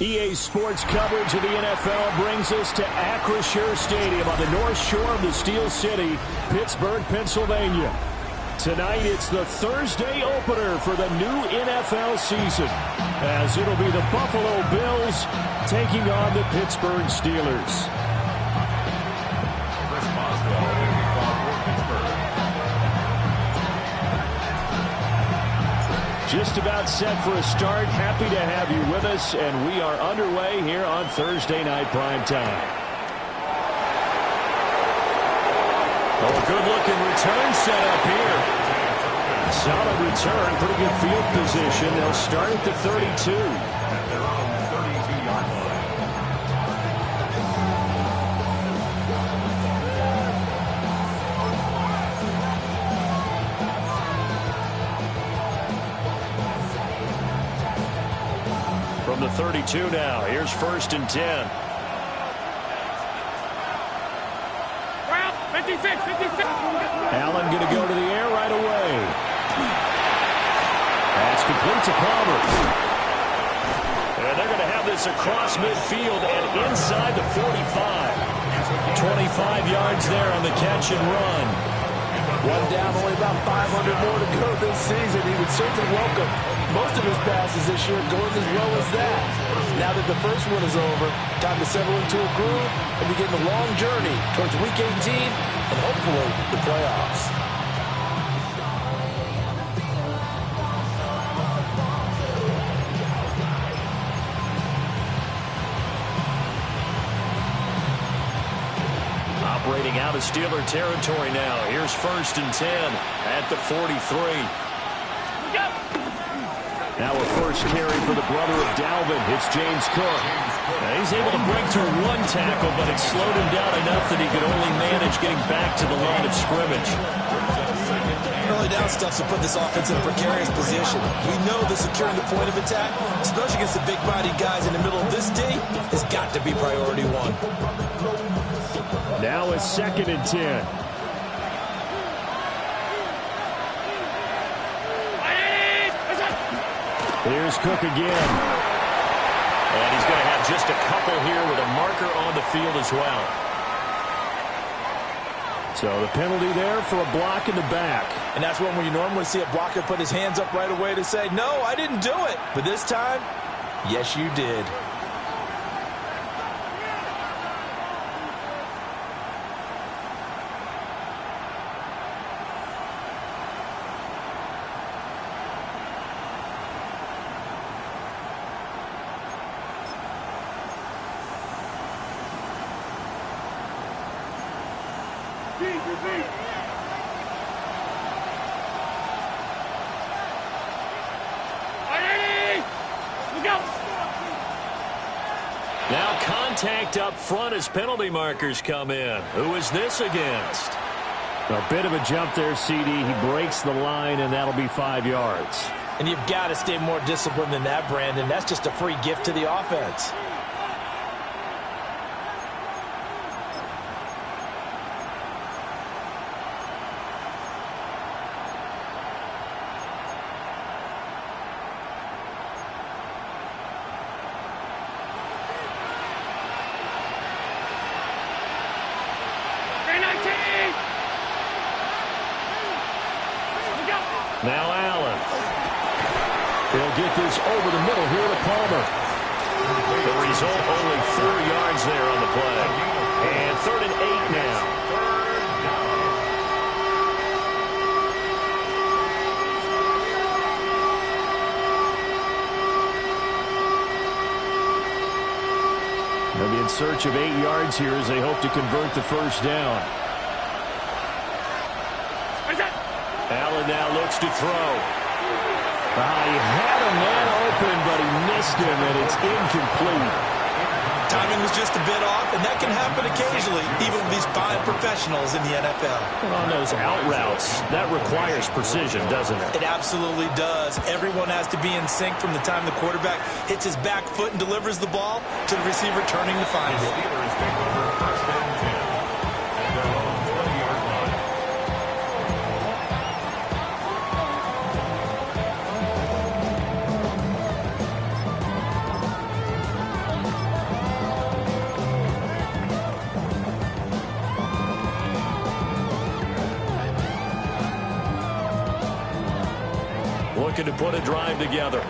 EA Sports coverage of the NFL brings us to Acrisure Stadium on the north shore of the Steel City, Pittsburgh, Pennsylvania. Tonight, it's the Thursday opener for the new NFL season, as it'll be the Buffalo Bills taking on the Pittsburgh Steelers. Just about set for a start. Happy to have you with us, and we are underway here on Thursday Night Primetime. Oh, a good-looking return set up here. Solid return, pretty good field position. They'll start at the 32. From the 32 now, here's 1st and 10. 56. Allen going to go to the air right away. That's complete to Palmer. And they're going to have this across midfield and inside the 45. 25 yards there on the catch and run. One down, only about 500 more to go this season. He would certainly welcome most of his passes this year going as well as that. Now that the first one is over, time to settle into a groove and begin the long journey towards Week 18 and hopefully the playoffs. Operating out of Steeler territory now. Here's 1st and 10 at the 43. Now a first carry for the brother of Dalvin. It's James Cook. Now he's able to break through one tackle, but it slowed him down enough that he could only manage getting back to the line of scrimmage. Early down stuff to put this offense in a precarious position. We know that securing the point of attack, especially against the big-bodied guys in the middle of this D, has got to be priority one. Now it's 2nd and 10. Here's Cook again. And he's going to have just a couple here with a marker on the field as well. So the penalty there for a block in the back. And that's when we normally see a blocker put his hands up right away to say, no, I didn't do it. But this time, yes, you did. Now contact up front as penalty markers come in. Who is this against? A bit of a jump there, CD. He breaks the line, and that'll be 5 yards. And you've got to stay more disciplined than that, Brandon. That's just a free gift to the offense. Now Allen. He'll get this over the middle here to Palmer. The result, only 4 yards there on the play. And 3rd and 8 now. They'll be in search of 8 yards here as they hope to convert the first down. Allen now looks to throw. He had a man open, but he missed him, and it's incomplete. Timing was just a bit off, and that can happen occasionally, even with these fine professionals in the NFL. On those out routes, that requires precision, doesn't it? It absolutely does. Everyone has to be in sync from the time the quarterback hits his back foot and delivers the ball to the receiver turning to find it. looking to put a drive together.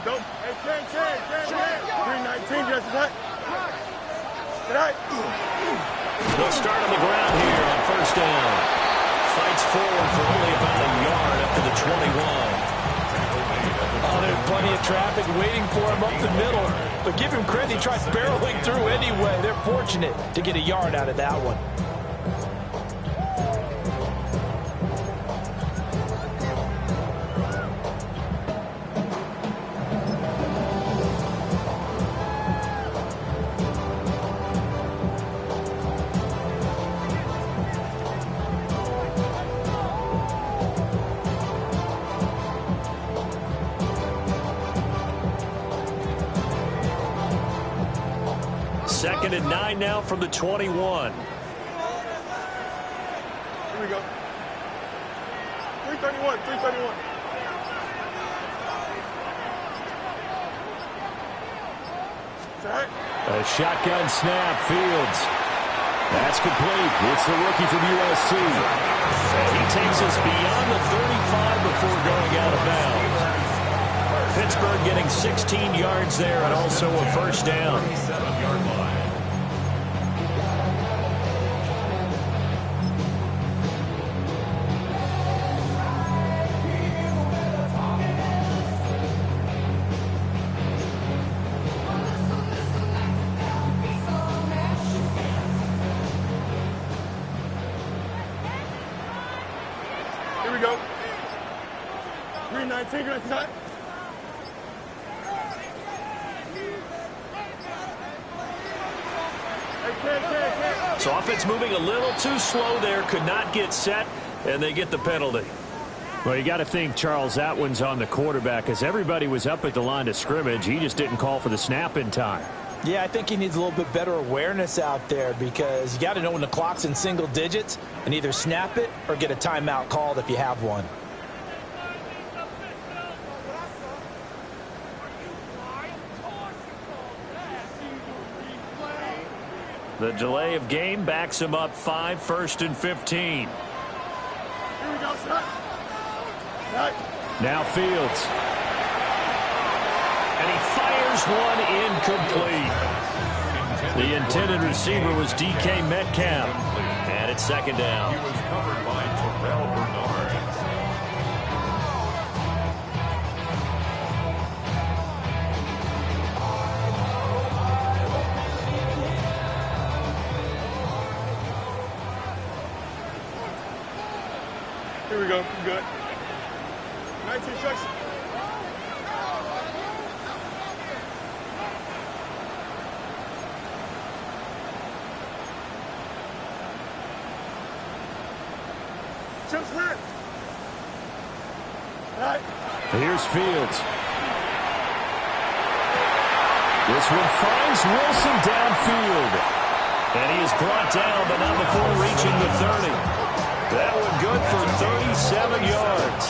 Go. Hey, Ken. 319, just cut. They'll start on the ground here on first down. Fights forward for only about a yard up to the 21. Oh, there's plenty of traffic waiting for him up the middle. But give him credit, he tried barreling through anyway. They're fortunate to get a yard out of that one. Second and 9 now from the 21. Here we go. 331. A shotgun snap, Fields. That's complete. It's the rookie from USC. He takes us beyond the 35 before going out of bounds. Pittsburgh getting 16 yards there and also a first down. Here we go. 319, let's cut. So offense moving a little too slow there, could not get set, and they get the penalty. Well, you got to think, Charles, that one's on the quarterback, as everybody was up at the line of scrimmage. He just didn't call for the snap in time. Yeah, I think he needs a little bit better awareness out there, because you got to know when the clock's in single digits and either snap it or get a timeout called if you have one. The delay of game backs him up 5, 1st and 15. Here we go, Scott. Now Fields. And he fires one incomplete. The intended receiver was DK Metcalf. And it's second down. He was covered by Terrell Bernard. Here we go, good. 19 shots. Chips hurt. Right. Here's Fields. This one finds Wilson downfield. And he is brought down, but not before reaching the 30. That one good for 37 yards.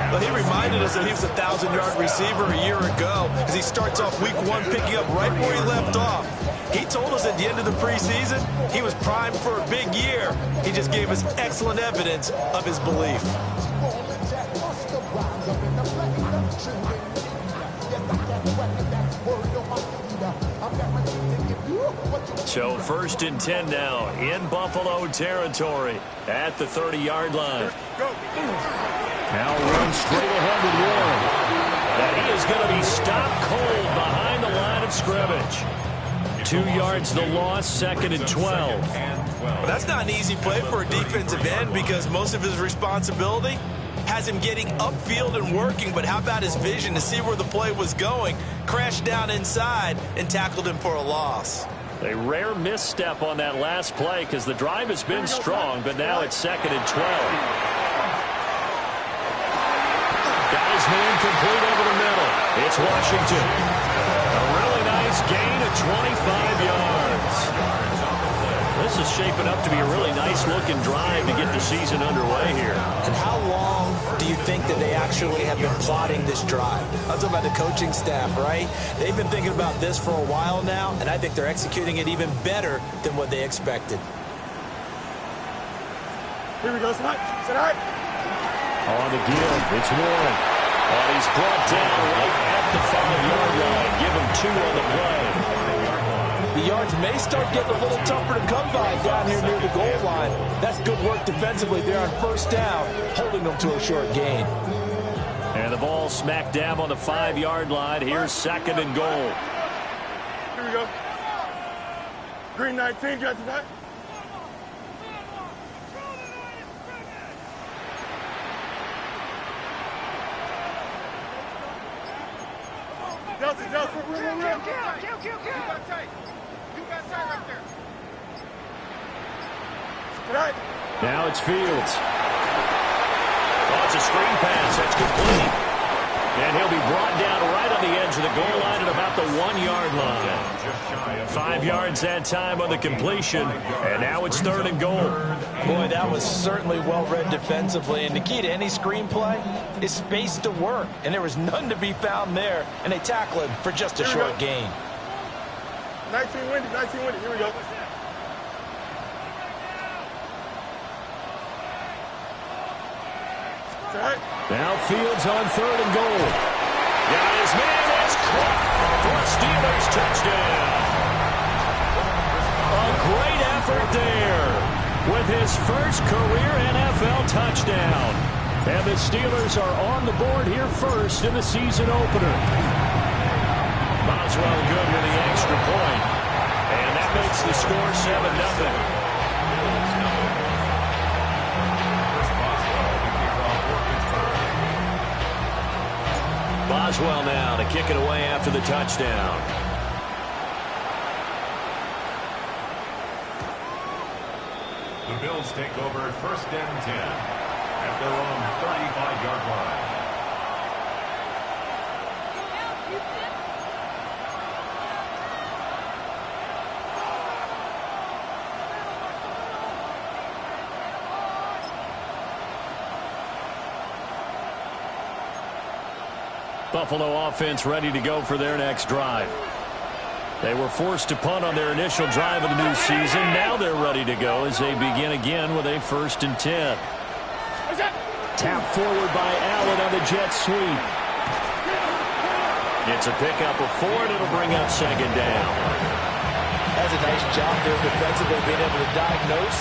Well, he reminded us that he was a 1,000-yard receiver a year ago, as he starts off week 1 picking up right where he left off. He told us at the end of the preseason he was primed for a big year. He just gave us excellent evidence of his belief. So 1st and 10 now in Buffalo territory at the 30-yard line. Now runs straight ahead with Warren. And he is going to be stopped cold behind the line of scrimmage. 2 yards the loss, 2nd and 12. Well, that's not an easy play for a defensive end, because most of his responsibility has him getting upfield and working, but how about his vision to see where the play was going, crashed down inside, and tackled him for a loss. A rare misstep on that last play, because the drive has been strong, but now it's 2nd and 12. Got his man complete over the middle. It's Washington. A really nice gain of 25 yards. This is shaping up to be a really nice-looking drive to get the season underway here. And how long do you think that they actually have been plotting this drive? I'm talking about the coaching staff, right? They've been thinking about this for a while now, and I think they're executing it even better than what they expected. Here we go. Sit right. On the give, it's Warren. And he's brought down right at the 5-yard line. Give him 2 on the play. The yards may start getting a little tougher to come by down here near the goal line. That's good work defensively there on first down, holding them to a short gain. And the ball smack dab on the 5-yard line. Here's 2nd and goal. Here we go. Green 19, got to that. Delta. Kill. You got tight. Right there. Right. Now it's Fields. Oh, it's a screen pass. That's complete. And he'll be brought down right on the edge of the goal line at about the 1-yard line. 5 yards that time on the completion. And now it's 3rd and goal. Boy, that was certainly well-read defensively. And the key to any screenplay is space to work. And there was none to be found there. And they tackle him for just a short gain. 19 windy. Here we go. Right. Now Fields on 3rd and goal. Got his man. It's caught for a Steelers touchdown. A great effort there with his first career NFL touchdown. And the Steelers are on the board here first in the season opener. Boswell good with the extra point. And that makes the score 7-0. Boswell now to kick it away after the touchdown. The Bills take over 1st and 10 at their own 35-yard line. Buffalo offense ready to go for their next drive. They were forced to punt on their initial drive of the new season. Now they're ready to go as they begin again with a 1st and 10. Tap forward by Allen on the jet sweep. It's a pickup of 4, and it'll bring up 2nd down. That's a nice job there defensively, being able to diagnose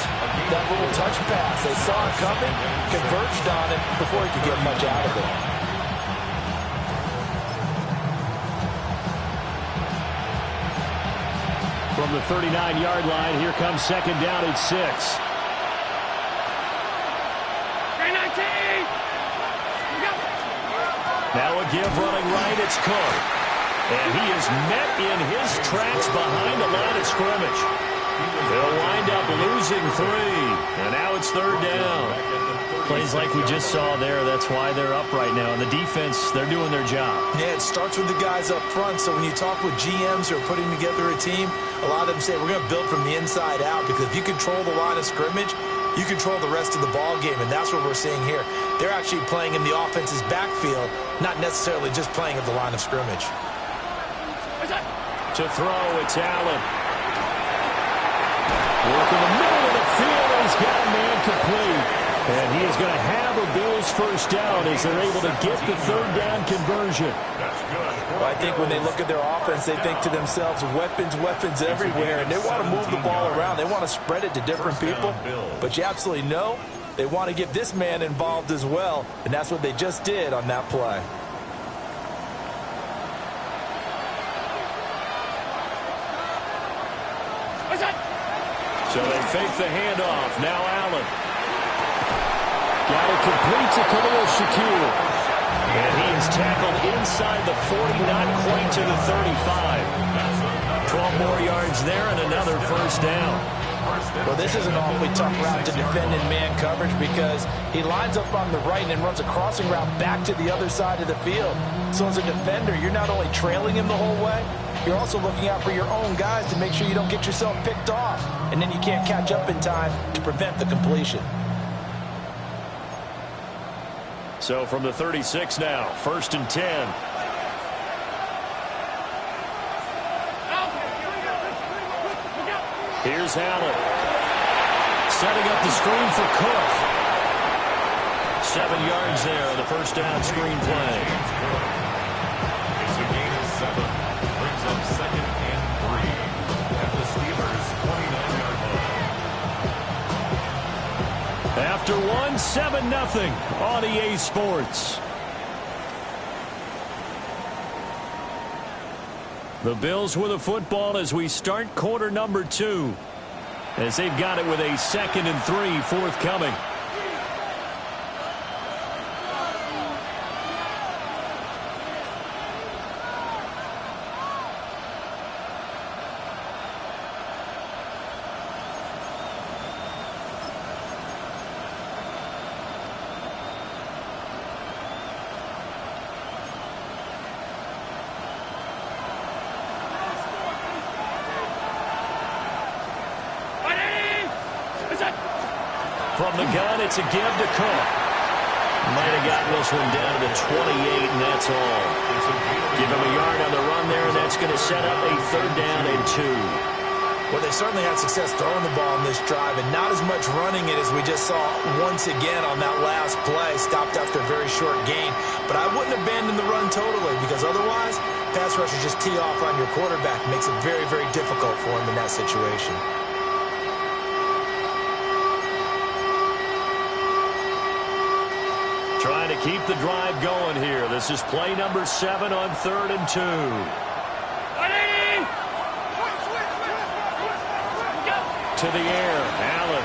that little touch pass. They saw it coming, converged on it before he could get much out of it. From the 39-yard line, here comes 2nd down at 6. Now a give running right, it's Cook. And he is met in his tracks behind the line of scrimmage. They'll wind up losing 3. And now it's 3rd down. Plays like we just saw there. That's why they're up right now. And the defense, they're doing their job. Yeah, it starts with the guys up front. So when you talk with GMs who are putting together a team, a lot of them say we're going to build from the inside out, because if you control the line of scrimmage, you control the rest of the ball game, and that's what we're seeing here. They're actually playing in the offense's backfield, not necessarily just playing at the line of scrimmage. To throw, it's Allen. Work in the middle of the field, and he's got a man complete. And he is going to have a Bills 1st down as they're able to get the 3rd down conversion. Well, I think when they look at their offense, they think to themselves, weapons everywhere, and they want to move the ball around. They want to spread it to different people. But you absolutely know they want to get this man involved as well, and that's what they just did on that play. So they fake the handoff. Now Allen. Got it complete to Khalil Shakir. And he is tackled inside the 40, not quite to the 35. 12 more yards there and another 1st down. Well, this is an awfully tough route to defend in man coverage, because he lines up on the right and runs a crossing route back to the other side of the field. So as a defender, you're not only trailing him the whole way, you're also looking out for your own guys to make sure you don't get yourself picked off. And then you can't catch up in time to prevent the completion. So from the 36 now, 1st and 10. Here's Allen. Setting up the screen for Cook. 7 yards there on the first down screen play. It's a gain of 7. Brings up 2nd and 3 at the Steelers' 29-yard line. After 1, 7-0 on EA Sports. The Bills with a football as we start quarter number 2. As they've got it with a 2nd and 3 forthcoming. From the gun, it's a give to Cook. Might have gotten this one down to the 28, and that's all. Give him a yard on the run there, and that's going to set up a 3rd down and 2. Well, they certainly had success throwing the ball on this drive, and not as much running it as we just saw once again on that last play. Stopped after a very short gain. But I wouldn't abandon the run totally, because otherwise, pass rushers just tee off on your quarterback. It makes it very, very difficult for him in that situation. Trying to keep the drive going here. This is play number 7 on 3rd and 2. To the air, Allen.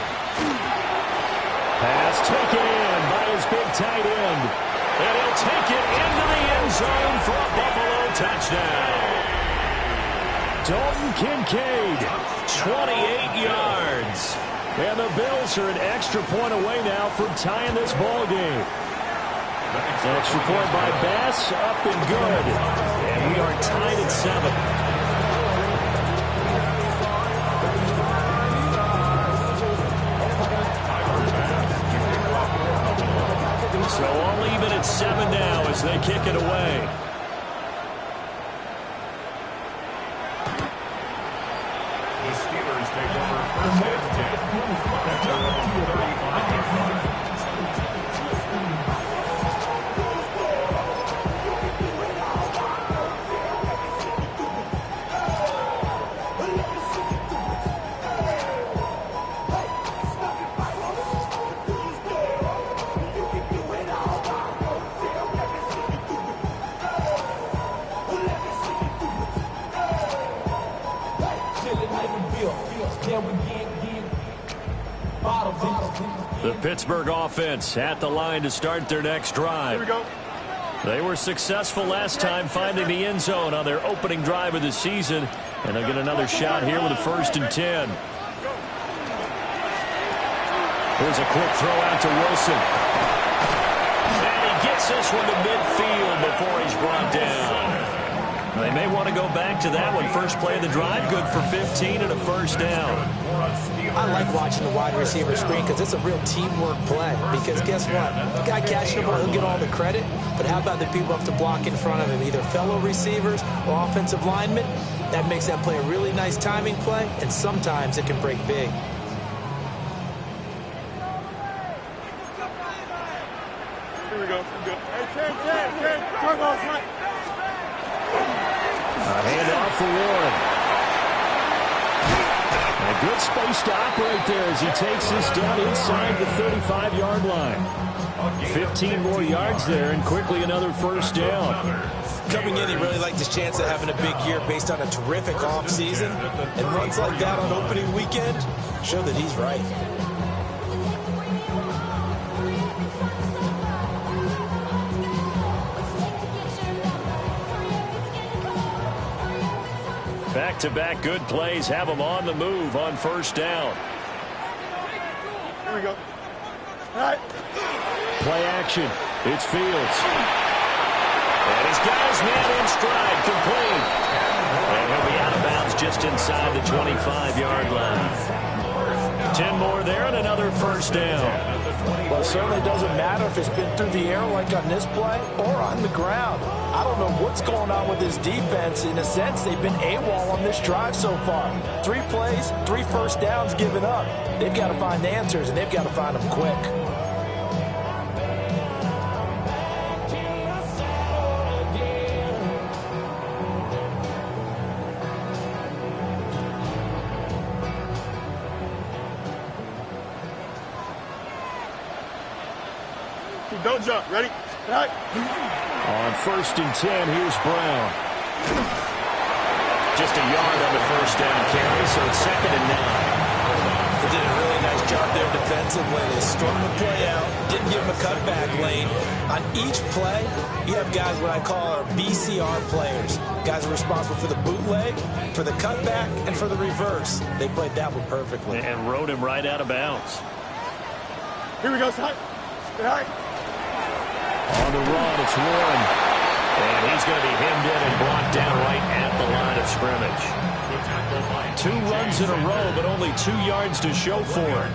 Pass taken in by his big tight end. And he'll take it into the end zone for a Buffalo touchdown. Dalton Kincaid, 28 yards. And the Bills are an extra point away now from tying this ball game. Extra point by Bass, up and good. And we are tied at 7. So all even at 7 now as they kick it away. The Steelers take over 1st and 10. That's around 35 yards. The Pittsburgh offense at the line to start their next drive. Here we go. They were successful last time finding the end zone on their opening drive of the season, and they'll get another shot here with a 1st and 10. Here's a quick throw out to Wilson. And he gets this one to midfield before he's brought down. They may want to go back to that one. First play of the drive, good for 15 and a 1st down. I like watching the wide receiver screen because it's a real teamwork play. Because guess what? The guy catching the ball, he'll get all the credit. But how about the people up to block in front of him, either fellow receivers or offensive linemen? That makes that play a really nice timing play, and sometimes it can break big. Here we go. Hey, Ken, turn off right. A handoff for Warren. And a good space to operate there as he takes this down inside the 35-yard line. 15 more yards there and quickly another 1st down. Coming in, he really liked his chance of having a big year based on a terrific offseason. And runs like that on opening weekend show that he's right. Back-to-back good plays have them on the move on 1st down. Here we go. All right. Play action. It's Fields. And he's got his man in stride, complete. And he'll be out of bounds just inside the 25-yard line. 10 more there and another 1st down. Well, it certainly doesn't matter if it's been through the air like on this play or on the ground. I don't know what's going on with this defense. In a sense, they've been AWOL on this drive so far. 3 plays, 3 1st downs given up. They've got to find answers, and they've got to find them quick. Don't jump. Ready? Right. On 1st and 10, here's Brown. Just a yard on the first down carry, so it's 2nd and 9. They did a really nice job there defensively. They strung the play out, didn't give him a cutback lane. On each play, you have guys what I call our BCR players. Guys are responsible for the bootleg, for the cutback, and for the reverse. They played that one perfectly. And rode him right out of bounds. Here we go, Ty. Stay high. On the run, it's Warren. And he's going to be hemmed in and blocked down right at the line of scrimmage. 2 runs in a row, but only 2 yards to show for it.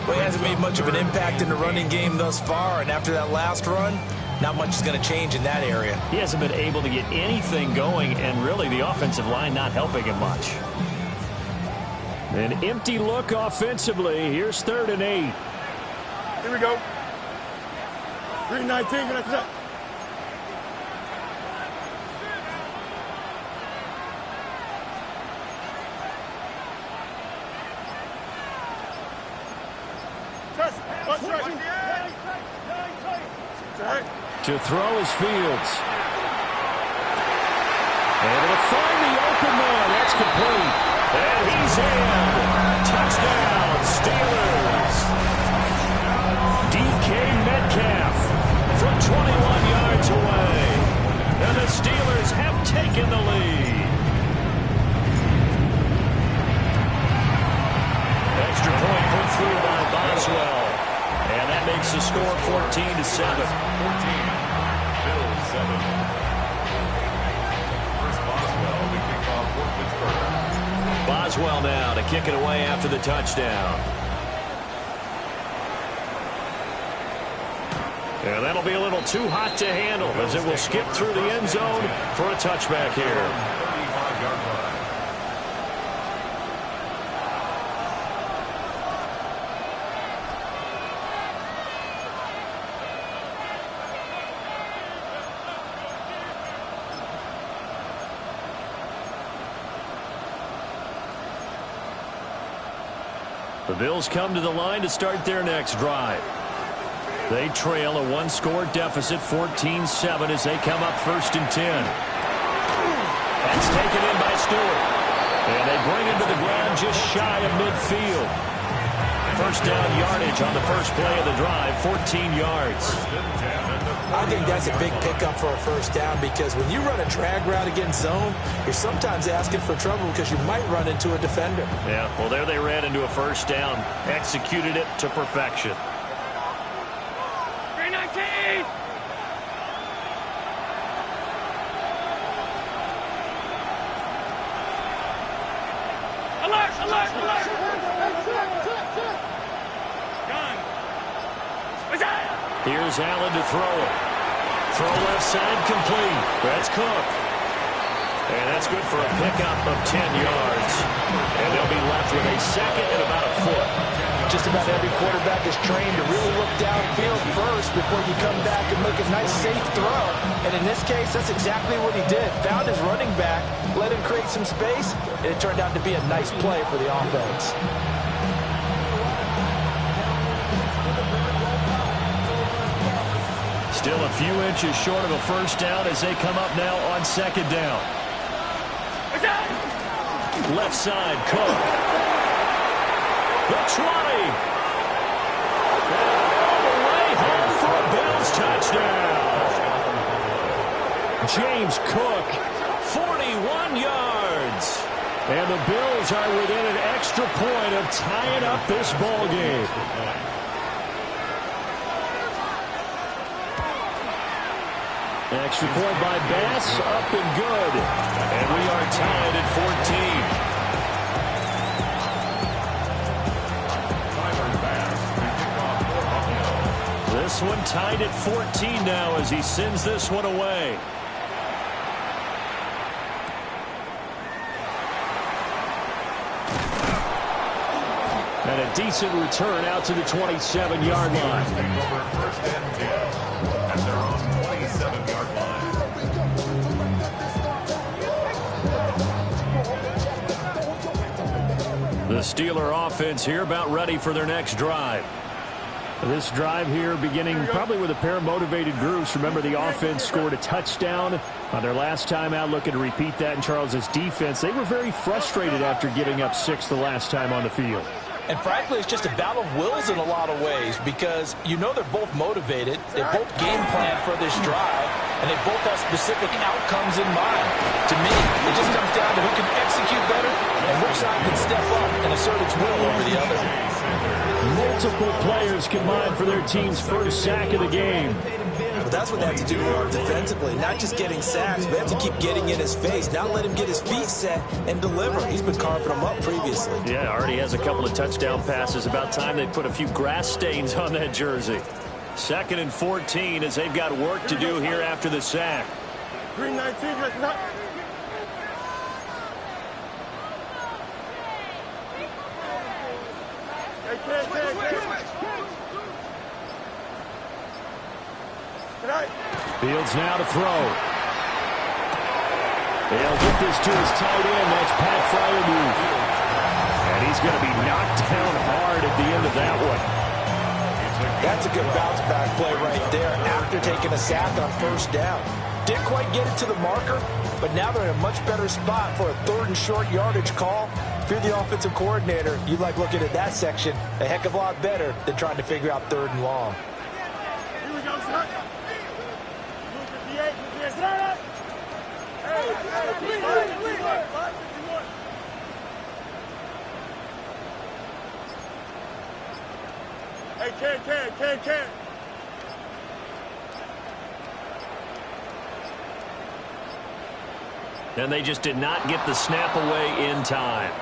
Well, he hasn't made much of an impact in the running game thus far, and after that last run, not much is going to change in that area. He hasn't been able to get anything going, and really the offensive line not helping him much. An empty look offensively. Here's 3rd and 8. Here we go. 3-19. Good after that. To throw is Fields. Able to find the open man. That's complete. And he's in. Touchdown, Steelers. DK Metcalf from 21 yards away. And the Steelers have taken the lead. Extra point put through by Boswell. And that makes the score 14-7. 14. Bills 7. First Boswell to kick off for Pittsburgh. Boswell now to kick it away after the touchdown. And that'll be a little too hot to handle as it will skip through the end zone for a touchback here. 35-yard line. The Bills come to the line to start their next drive. They trail a 1-score deficit, 14-7, as they come up 1st and 10. That's taken in by Stewart. And they bring him to the ground just shy of midfield. First down yardage on the first play of the drive, 14 yards. I think that's a big pickup for a first down because when you run a drag route against zone, you're sometimes asking for trouble because you might run into a defender. Yeah, well, there they ran into a first down. Executed it to perfection. 3-19. Alert, alert, alert. Here's Allen to throw it. Throw left side complete. That's Cook. And that's good for a pickup of 10 yards. And they'll be left with a 2nd and about a foot. Just about every quarterback is trained to really look downfield first before you come back and make a nice, safe throw. And in this case, that's exactly what he did. Found his running back, let him create some space, and it turned out to be a nice play for the offense. Still a few inches short of a first down as they come up now on 2nd down. Left side, Cook. The 20. And all the way home for a Bills touchdown. James Cook, 41 yards. And the Bills are within an extra point of tying up this ball game. Extra point by Bass, up and good. And we are tied at 14. This one tied at 14 now as he sends this one away. And a decent return out to the 27-yard line. First and 10 at their own 27-yard line. The Steeler offense here about ready for their next drive. This drive here beginning probably with a pair of motivated groups. Remember, the offense scored a touchdown on their last time out. Looking to repeat that in Charles's defense. They were very frustrated after giving up 6 the last time on the field. And frankly, it's just a battle of wills in a lot of ways because you know they're both motivated. They both game plan for this drive, and they both have specific outcomes in mind. To me, it just comes down to who can execute better and which side can step up and assert its will over the other. Multiple players combined for their team's first sack of the game. But that's what they have to do defensively, not just getting sacks, but they have to keep getting in his face, not let him get his feet set and deliver. He's been carving them up previously. Yeah, already has a couple of touchdown passes. About time they put a few grass stains on that jersey. 2nd and 14 as they've got work to do here after the sack. Green 19, just not. Fields now to throw. They'll get this to his tight end. That's Pat Fryermuth. And he's going to be knocked down hard at the end of that one. That's a good bounce back play right there after taking a sack on 1st down. Didn't quite get it to the marker, but now they're in a much better spot for a 3rd and short yardage call. If you're the offensive coordinator, you like looking at that section a heck of a lot better than trying to figure out 3rd and long. Here we go, son. Hey, can. And they just did not get the snap away in time.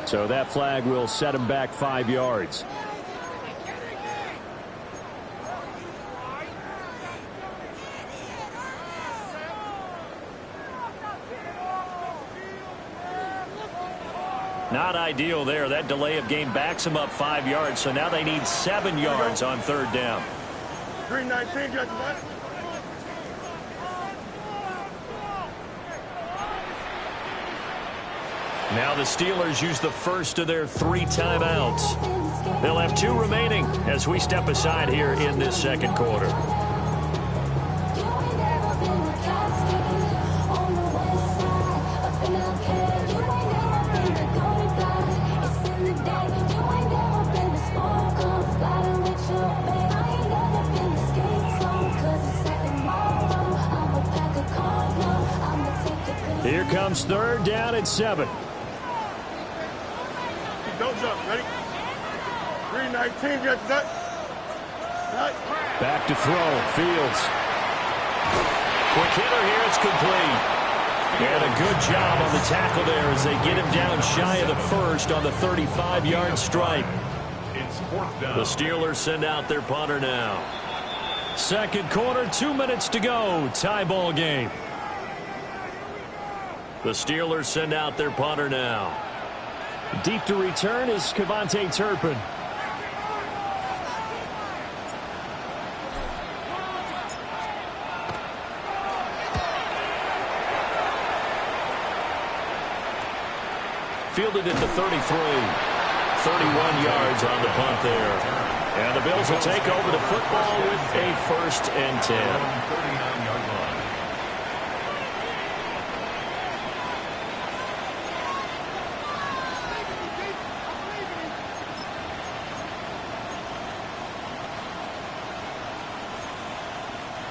So that flag will set him back 5 yards. Not ideal there. That delay of game backs them up 5 yards. So now they need 7 yards on 3rd down. Green 19, just not. Now the Steelers use the first of their 3 timeouts. They'll have 2 remaining as we step aside here in this 2nd quarter. Here comes 3rd down and 7. Don't jump. Ready? Green 19, just not. Back to throw. Fields. Quick hitter here. It's complete. And a good job on the tackle there as they get him down shy of the 1st on the 35-yard stripe. The Steelers send out their punter now. 2nd quarter, 2 minutes to go. Tie ball game. The Steelers send out their punter now. Deep to return is Kevontae Turpin. Fielded at the 33. 31 yards on the punt there. And the Bills will take over the football with a 1st and 10. 39-yard line.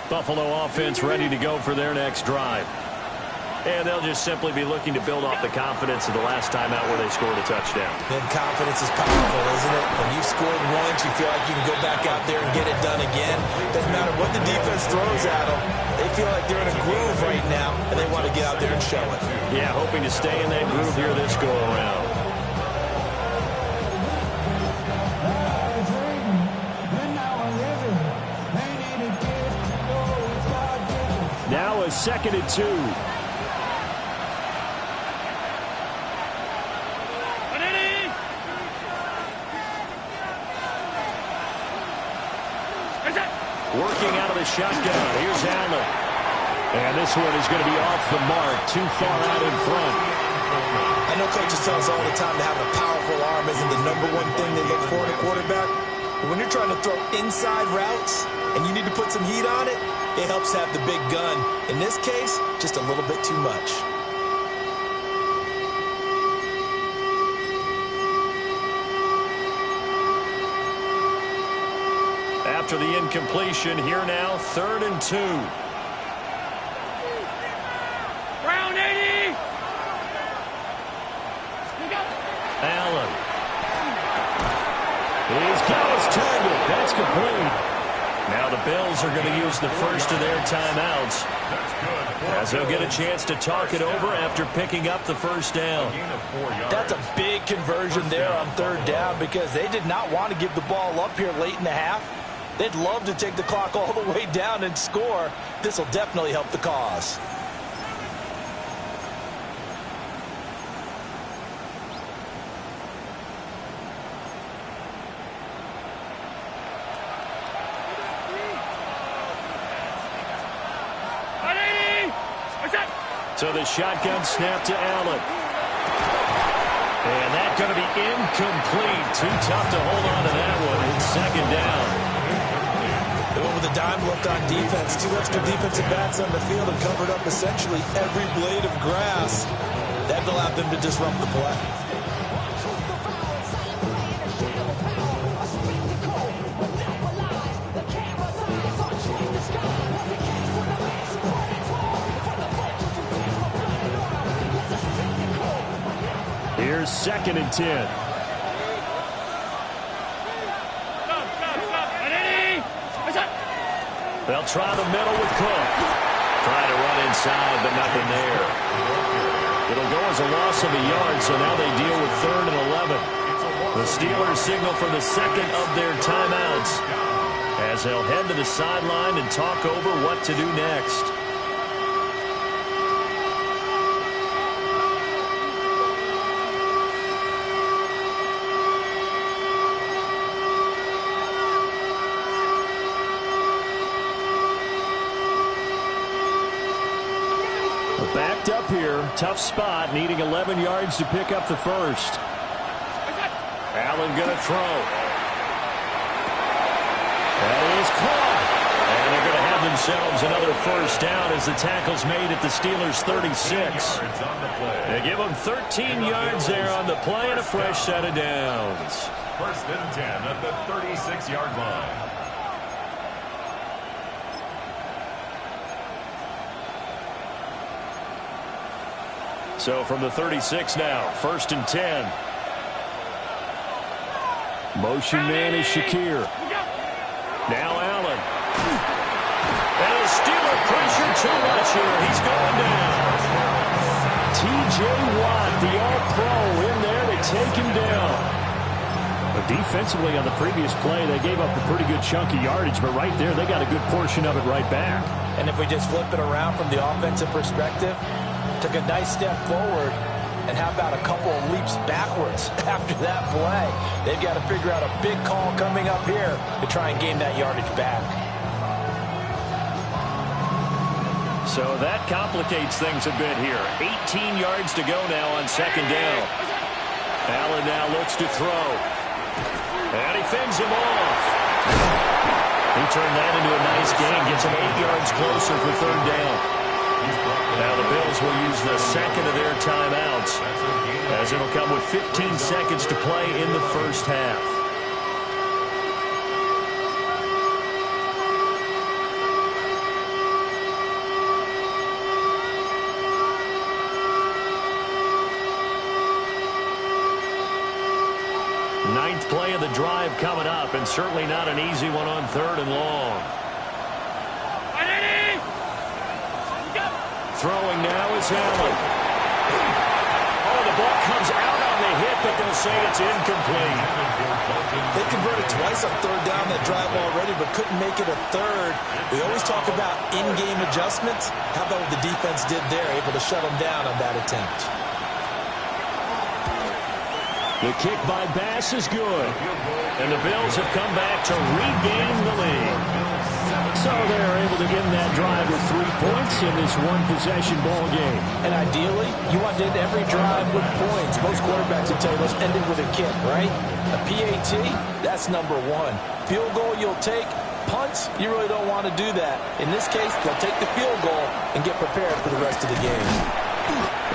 Buffalo offense ready to go for their next drive. And they'll just simply be looking to build off the confidence of the last time out where they scored a touchdown. And confidence is powerful, isn't it? When you've scored once, you feel like you can go back out there and get it done again. Doesn't matter what the defense throws at them. They feel like they're in a groove right now, and they want to get out there and show it. Yeah, hoping to stay in that groove here this go-around. Now a 2nd and 2. Working out of the shotgun. Here's Allen. And this one is going to be off the mark. Too far out in front. I know coaches tell us all the time that having a powerful arm isn't the #1 thing they look for in a quarterback. When you're trying to throw inside routes and you need to put some heat on it, it helps have the big gun. In this case, just a little bit too much. After the incompletion, here now, 3rd and 2. Brown 80! Allen. He's got his target. That's complete. Now the Bills are going to use the first of their timeouts, as they'll get a chance to talk it over after picking up the first down. That's a big conversion there on 3rd down, because they did not want to give the ball up here late in the half. They'd love to take the clock all the way down and score. This will definitely help the cause. So the shotgun snap to Allen. And that's going to be incomplete. Too tough to hold on to that one. It's 2nd down. They went with a dime look on defense. 2 extra defensive backs on the field and covered up essentially every blade of grass. That allowed them to disrupt the play. Here's 2nd and 10. They'll try the middle with Cook. Trying to run inside, but nothing there. It'll go as a loss of a yard, so now they deal with 3rd and 11. The Steelers signal for the 2nd of their timeouts, as they'll head to the sideline and talk over what to do next. Backed up here, tough spot, needing 11 yards to pick up the first. Allen going to throw. That is caught. And they're going to have themselves another first down as the tackle's made at the Steelers' 36. They give them 13 yards there on the play and a fresh set of downs. 1st and 10 at the 36-yard line. So from the 36 now, 1st and 10. Motion man is Shakir. Now Allen. And a Steeler pressure too much here. He's going down. T.J. Watt, the all-pro, in there to take him down. But defensively on the previous play, they gave up a pretty good chunk of yardage, but right there, they got a good portion of it right back. And if we just flip it around from the offensive perspective, took a nice step forward, and how about a couple of leaps backwards after that play? They've got to figure out a big call coming up here to try and gain that yardage back. So that complicates things a bit here. 18 yards to go now on 2nd down. Allen now looks to throw. And he fends him off. He turned that into a nice gain, gets him 8 yards closer for 3rd down. Now the Bills will use the 2nd of their timeouts, as it'll come with 15 seconds to play in the first half. Ninth play of the drive coming up, and certainly not an easy one on 3rd and long. Throwing now is Allen. Oh, the ball comes out on the hit, but they'll say it's incomplete. They converted twice on 3rd down that drive already, but couldn't make it a 3rd. We always talk about in-game adjustments. How about what the defense did there, able to shut them down on that attempt? The kick by Bass is good. And the Bills have come back to regain the lead. So they're able to end that drive with 3 points in this one-possession ball game. And ideally, you want to end every drive with points. Most quarterbacks will tell you, let's end it with a kick, right? A PAT, that's number one. Field goal you'll take. Punts, you really don't want to do that. In this case, they'll take the field goal and get prepared for the rest of the game.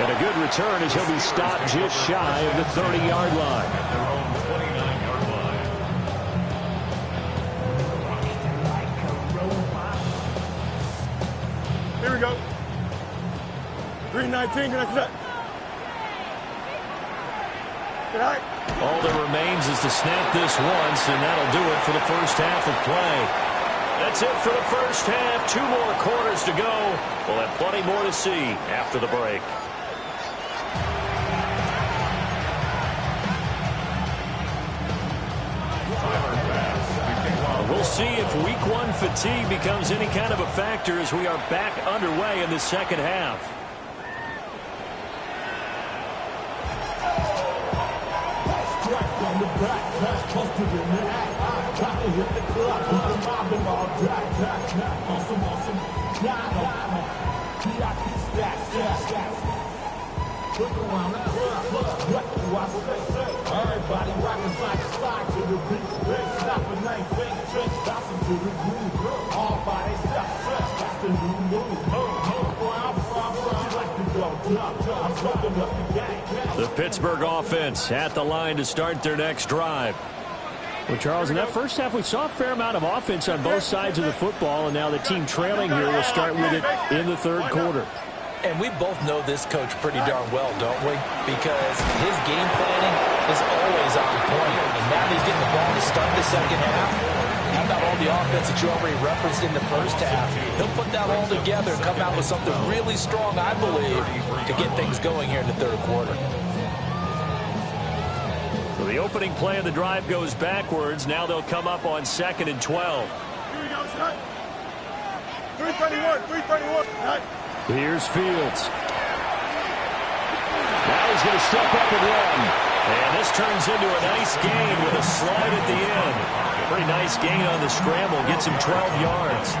And a good return as he'll be stopped just shy of the 30-yard line. At their own 29-yard line. Here we go. 3:19, can I set? Good night. All that remains is to snap this once, and that'll do it for the first half of play. That's it for the first half. 2 more quarters to go. We'll have plenty more to see after the break. We'll see if week 1 fatigue becomes any kind of a factor as we are back underway in the second half. The Pittsburgh offense at the line to start their next drive. Well, Charles, in that first half, we saw a fair amount of offense on both sides of the football, and now the team trailing here will start with it in the third quarter. And we both know this coach pretty darn well, don't we? Because his game planning is always on point. And now he's getting the ball to start the second half. How about all the offense that you already referenced in the first half? He'll put that all together and come out with something really strong, I believe, to get things going here in the third quarter. So the opening play of the drive goes backwards. Now they'll come up on 2nd and 12. Here we go, Scott. 3:31. Here's Fields. Now he's going to step up and run. And this turns into a nice gain with a slide at the end. Pretty nice gain on the scramble. Gets him 12 yards.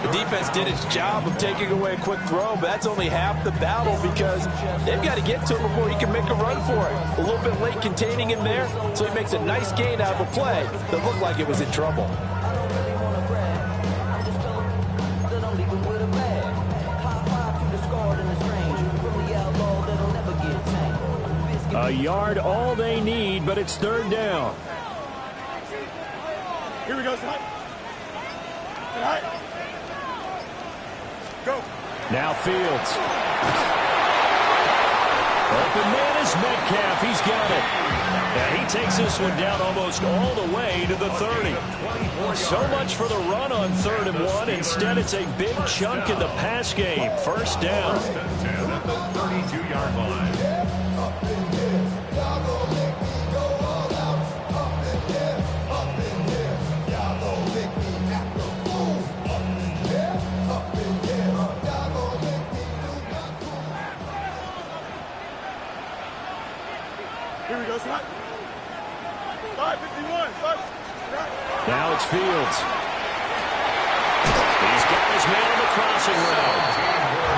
The defense did its job of taking away a quick throw, but that's only half the battle because they've got to get to him before he can make a run for it. A little bit late containing him there, so he makes a nice gain out of a play that looked like it was in trouble. A yard all they need, but it's third down. Here we go, Scott. Good night. Go. Now Fields. Open man is Metcalf. He's got it. And he takes this one down almost all the way to the 30. So much for the run on 3rd and 1. Instead, it's a big chunk in the pass game. First down. First and 10 at the 32-yard line. Here we go, Scott. 5:51. Now it's Fields. He's got his man on the crossing route.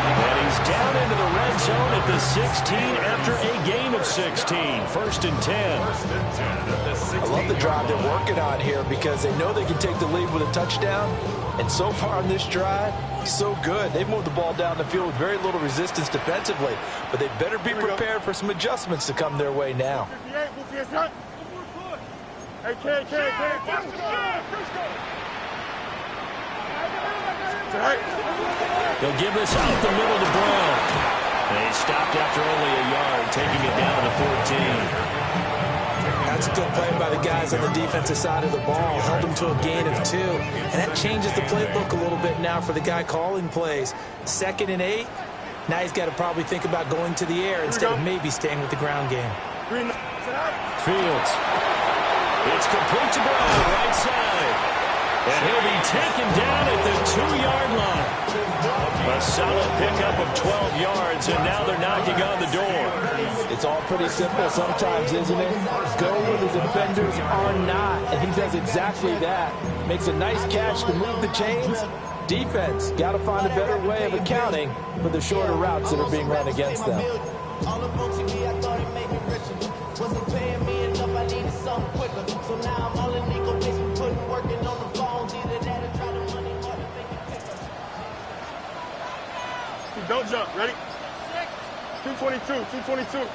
And he's down into the red zone at the 16 after a gain of 16. First and 10. I love the drive they're working on here because they know they can take the lead with a touchdown. And so far on this drive, so good. They've moved the ball down the field with very little resistance defensively. But they better be prepared for some adjustments to come their way now. 58, Scott. Hey, K. They'll give this out the middle to Brown. And he stopped after only a yard, taking it down to the 14. That's a good play by the guys on the defensive side of the ball. Held them to a gain of 2. And that changes the playbook a little bit now for the guy calling plays. 2nd and 8. Now he's got to probably think about going to the air instead of maybe staying with the ground game. Fields. It's complete to Brown, right side. And he'll be taken down at the 2-yard line. A solid pickup of 12 yards, and now they're knocking on the door. It's all pretty simple sometimes, isn't it? Go where the defenders are not, and he does exactly that. Makes a nice catch to move the chains. defense got to find a better way of accounting for the shorter routes that are being run against them. Wasn't paying me enough, I needed something quicker. So now I'm all in Nico basement, putting working on the phones. Either that or try to money more to make it quicker. Don't jump. Ready? 222. 222.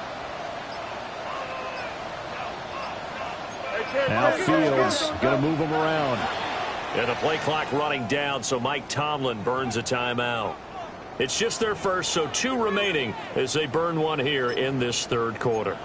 Now Fields going to move him around. And the play clock running down, so Mike Tomlin burns a timeout. It's just their first, so 2 remaining as they burn one here in this third quarter.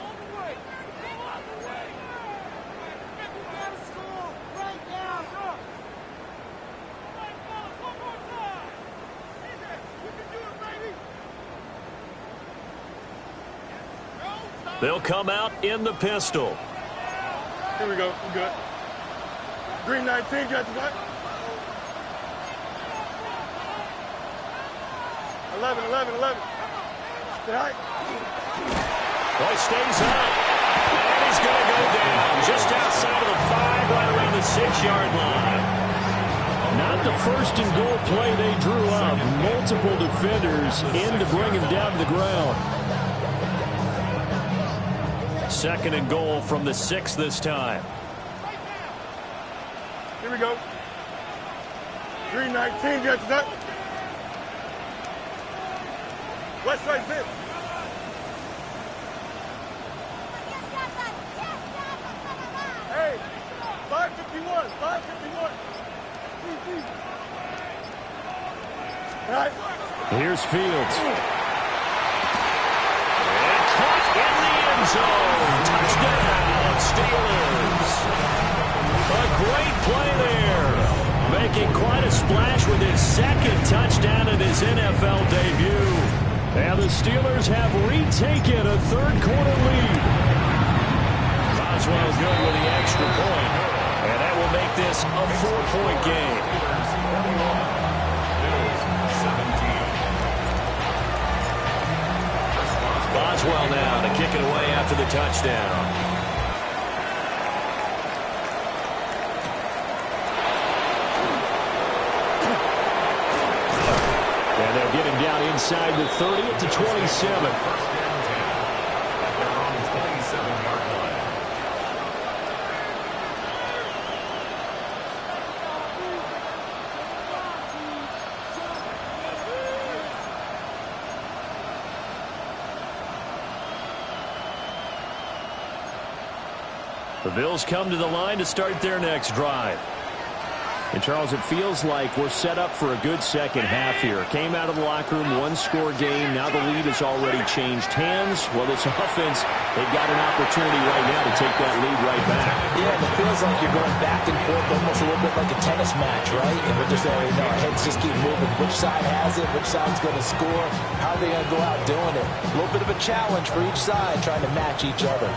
They'll come out in the pistol. Here we go. We're good. Green 19, got the back. 11. Stay high. Boy, stays up. And he's going to go down just outside of the 5, right around the 6-yard line. Not the first and goal play they drew up. Multiple defenders in to bring him down to the ground. Second and goal from the 6 this time. Here we go. Green 19, got that. West side 6. Hey, 551. 551. All right. Here's Fields. And caught in the end zone. Touchdown, Steelers. A great play there. Making quite a splash with his second touchdown in his NFL debut. And the Steelers have retaken a third-quarter lead. Boswell good with the extra point. And that will make this a 4-point game. Boswell now to kick it away after the touchdown. And they'll get him down inside the 30 to 27. The Bills come to the line to start their next drive. And, Charles, it feels like we're set up for a good second half here. Came out of the locker room, one-score game. Now the lead has already changed hands. Well, this offense, they've got an opportunity right now to take that lead right back. Yeah, and it feels like you're going back and forth almost a little bit like a tennis match, right? And we're just our heads just keep moving. Which side has it? Which side's going to score? How are they going to go out doing it? A little bit of a challenge for each side, trying to match each other.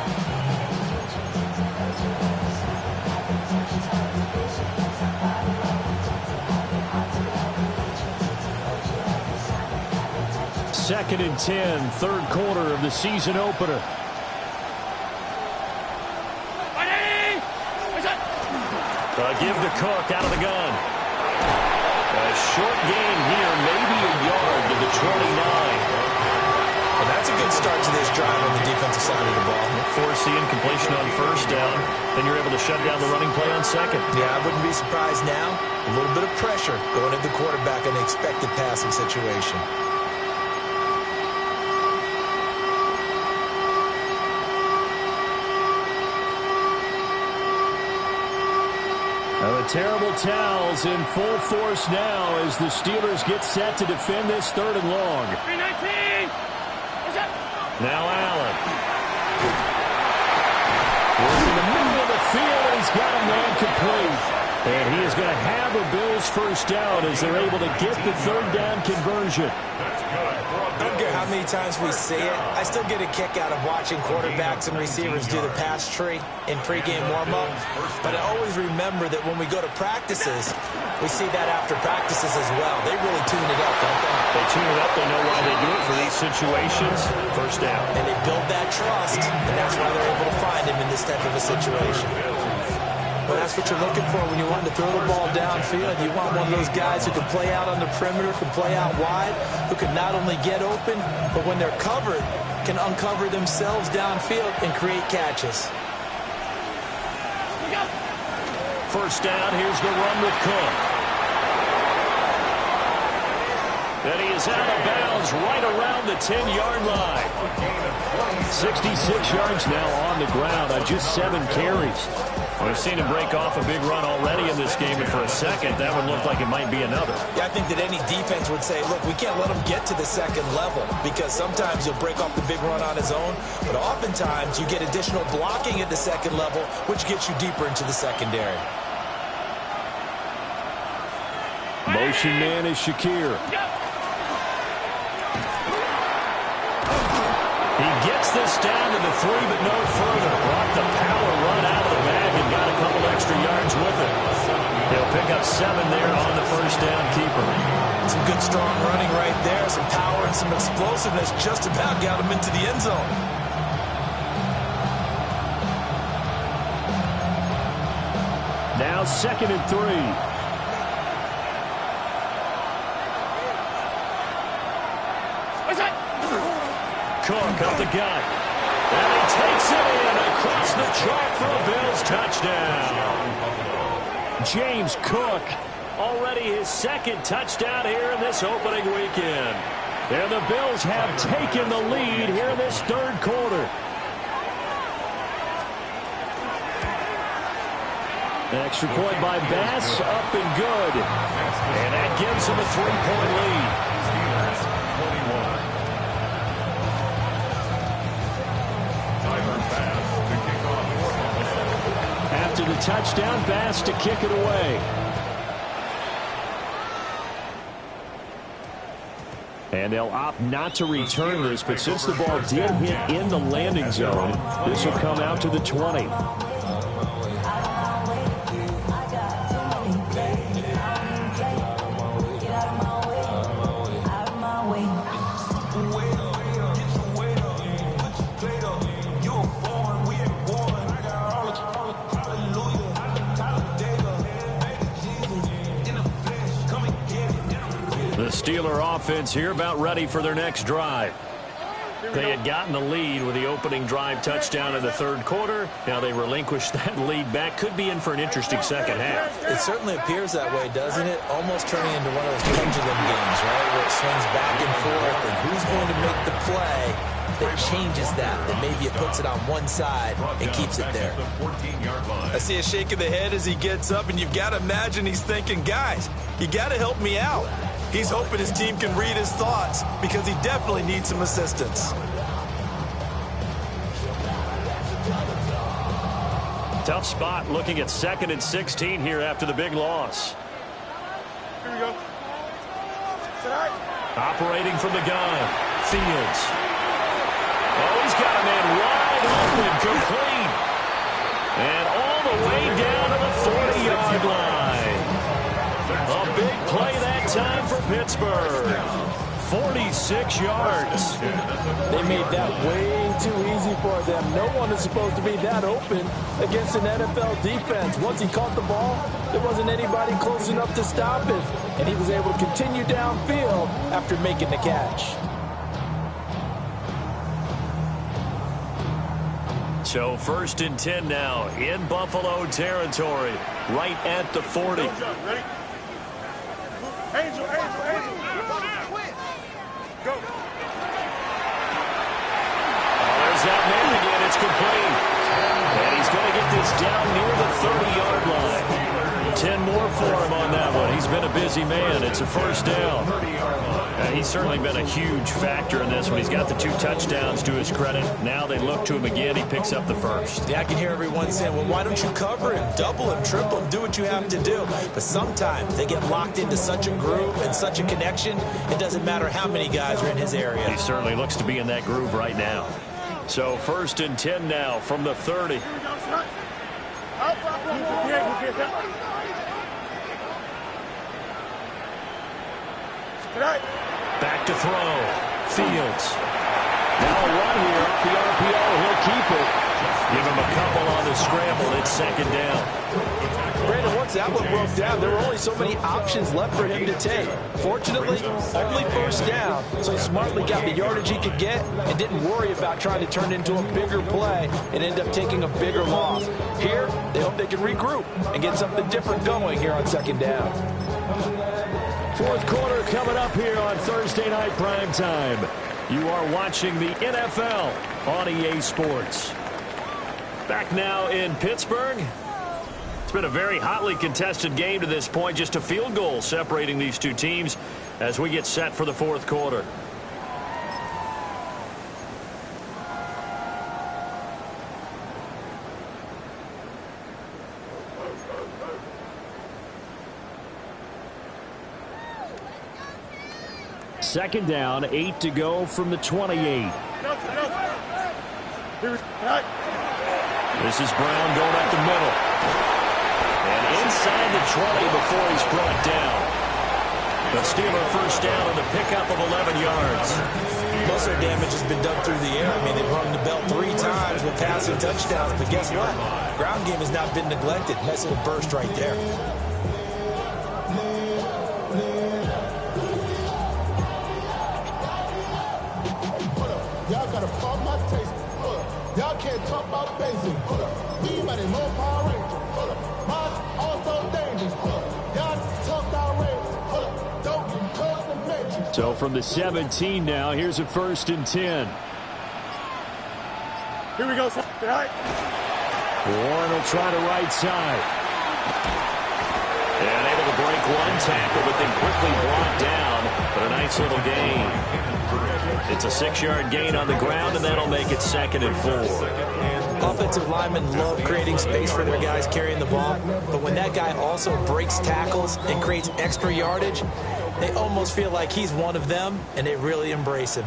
Second and 10, third quarter of the season opener. Give to Cook out of the gun. A short gain here, maybe a yard to the 29. And that's a good start to this drive on the defensive side of the ball. Force the incompletion on first down. Then you're able to shut down the running play on second. Yeah, I wouldn't be surprised now. A little bit of pressure going into the quarterback in the expected passing situation. The terrible towels in full force now as the Steelers get set to defend this third and long. 319. Now Allen. In the middle of the field, he's got a man complete. And he is going to have a Bills first down as they're able to get the third down conversion. I don't care how many times we see it. I still get a kick out of watching quarterbacks and receivers do the pass tree in pregame warm-up. But I always remember that when we go to practices, we see that after practices as well. They really tune it up, don't they? They tune it up. They know why they do it for these situations. First down. And they build that trust, and that's why they're able to find him in this type of a situation. But that's what you're looking for when you want to throw the ball downfield. You want one of those guys who can play out on the perimeter, can play out wide, who can not only get open, but when they're covered, can uncover themselves downfield and create catches. First down, here's the run with Cook. And he is out of bounds right around the 10-yard line. 66 yards now on the ground on just 7 carries. We've seen him break off a big run already in this game, and for a second, that would look like it might be another. Yeah, I think that any defense would say, look, we can't let him get to the second level, because sometimes he'll break off the big run on his own, but oftentimes you get additional blocking at the second level, which gets you deeper into the secondary. Motion man is Shakir. He gets this down to the 3, but no further. Brought the power run out of the bag and got a couple extra yards with it. He'll pick up 7 there on the first down keeper. Some good, strong running right there. Some power and some explosiveness just about got him into the end zone. Now 2nd and 3. Cook up the gut. And he takes it in across the chalk for a Bills touchdown. James Cook, already his 2nd touchdown here in this opening weekend. And the Bills have taken the lead here in this 3rd quarter. Extra point by Bass, up and good. And that gives him a 3-point lead. After the touchdown, Bass to kick it away. And they'll opt not to return this, but since the ball did hit in the landing zone, this will come out to the 20. The Steeler offense here about ready for their next drive. They had gotten the lead with the opening drive touchdown in the 3rd quarter. Now they relinquished that lead back. Could be in for an interesting second half. It certainly appears that way, doesn't it? Almost turning into one of those pendulum games, right? Where it swings back and forth, and who's going to make the play that changes that maybe it puts it on one side and keeps it there. I see a shake of the head as he gets up, and you've got to imagine he's thinking, guys, you got to help me out. He's hoping his team can read his thoughts because he definitely needs some assistance. Tough spot looking at 2nd and 16 here after the big loss. Here we go. Operating from the gun, Fields. Oh, he's got a man wide open, complete. And all the way down to the 40-yard line. A big play that time for Pittsburgh. 46 yards. They made that way too easy for them. No one is supposed to be that open against an NFL defense. Once he caught the ball, there wasn't anybody close enough to stop him. And he was able to continue downfield after making the catch. So 1st and 10 now in Buffalo territory, right at the 40. Ready? Angel. Go. There's that man again. It's complete. And he's going to get this down near the 30-yard line. 10 more for him on that one. He's been a busy man. It's a first down. He's certainly been a huge factor in this one. He's got the 2 touchdowns to his credit. Now they look to him again. He picks up the first. Yeah, I can hear everyone saying, well, why don't you cover him, double him, triple him, do what you have to do. But sometimes they get locked into such a groove and such a connection, it doesn't matter how many guys are in his area. He certainly looks to be in that groove right now. So 1st and 10 now from the 30. Back to throw. Fields. Now a run here. The RPO. He'll keep it. Give him a couple on the scramble. It's second down. Brandon, once that one broke down, there were only so many options left for him to take. Fortunately, only first down, so he smartly got the yardage he could get and didn't worry about trying to turn it into a bigger play and end up taking a bigger loss. Here, they hope they can regroup and get something different going here on second down. Fourth quarter coming up here on Thursday Night Primetime. You are watching the NFL on EA Sports. Back now in Pittsburgh. It's been a very hotly contested game to this point. Just a field goal separating these two teams as we get set for the fourth quarter. Second down, 8 to go from the 28. This is Brown going up the middle. And inside the 20 before he's brought down. The Steeler first down on the pickup of 11 yards. Most of their damage has been done through the air. I mean, they've rung the bell 3 times with passing touchdowns. But guess what? Ground game has not been neglected. Nice little burst right there. Y'all got a problem, my taste. Y'all can't talk about basic. Anybody more Power Ranger. Mine also dangerous. Y'all talk outrageous. Don't get caught in the matrix. So from the 17 now, here's a 1st and 10. Here we go. Right. Warren will try the right side. And able to break one tackle, but then quickly brought down. But a nice little gain. It's a 6-yard gain on the ground, and that'll make it 2nd and 4. Offensive linemen love creating space for their guys carrying the ball, but when that guy also breaks tackles and creates extra yardage, they almost feel like he's one of them, and they really embrace him.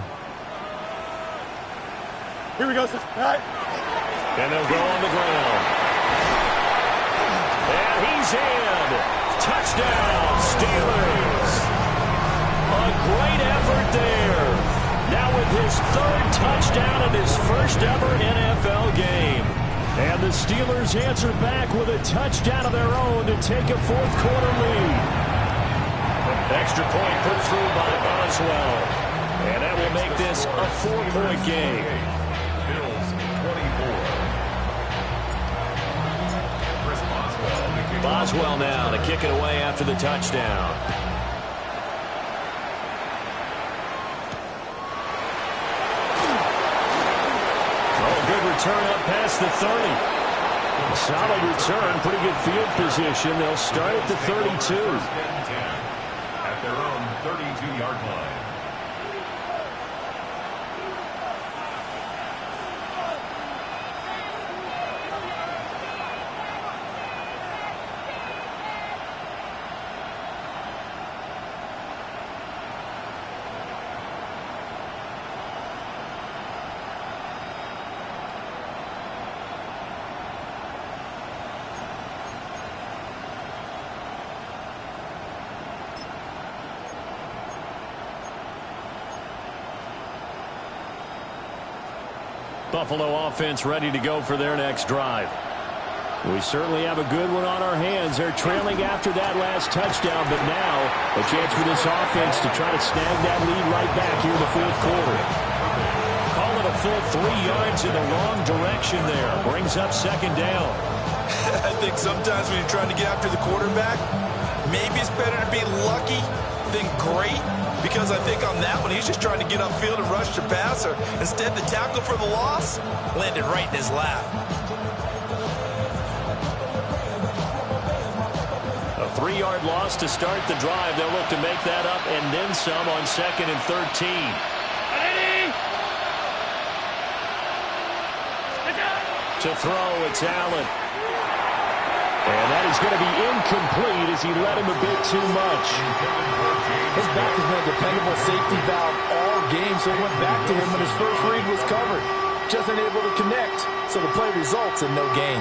Here we go. Right. And they'll go on the ground. And he's in. Touchdown, Steelers. A great effort there. Now with his 3rd touchdown in his first ever NFL game. And the Steelers answer back with a touchdown of their own to take a fourth quarter lead. Extra point put through by Boswell. And that will make this a 4-point game. Bills 24. Chris Boswell. Boswell now to kick it away after the touchdown. Return up past the 30. Solid return, pretty good field position. They'll start at the 32. At their own 32-yard line. Buffalo offense ready to go for their next drive. We certainly have a good one on our hands. They're trailing after that last touchdown, but now a chance for this offense to try to snag that lead right back here in the fourth quarter. Call it a full 3 yards in the wrong direction there. Brings up second down. I think sometimes when you're trying to get after the quarterback, maybe it's better to be lucky than great. Because I think on that one, he's just trying to get upfield and rush the passer. Instead, the tackle for the loss landed right in his lap. A 3-yard loss to start the drive. They'll look to make that up and then some on 2nd and 13. To throw, it's Allen. And that is going to be incomplete as he led him a bit too much. His back has been a dependable safety valve all game, so it went back to him when his first read was covered. Just unable to connect, so the play results in no gain.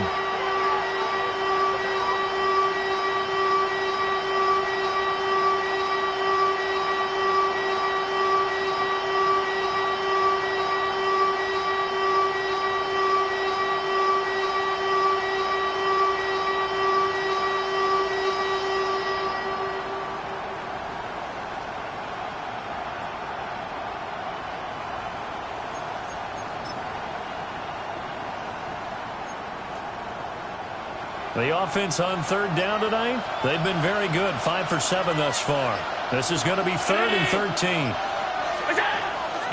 The offense on third down tonight, they've been very good, 5 for 7 thus far. This is going to be 3rd and 13.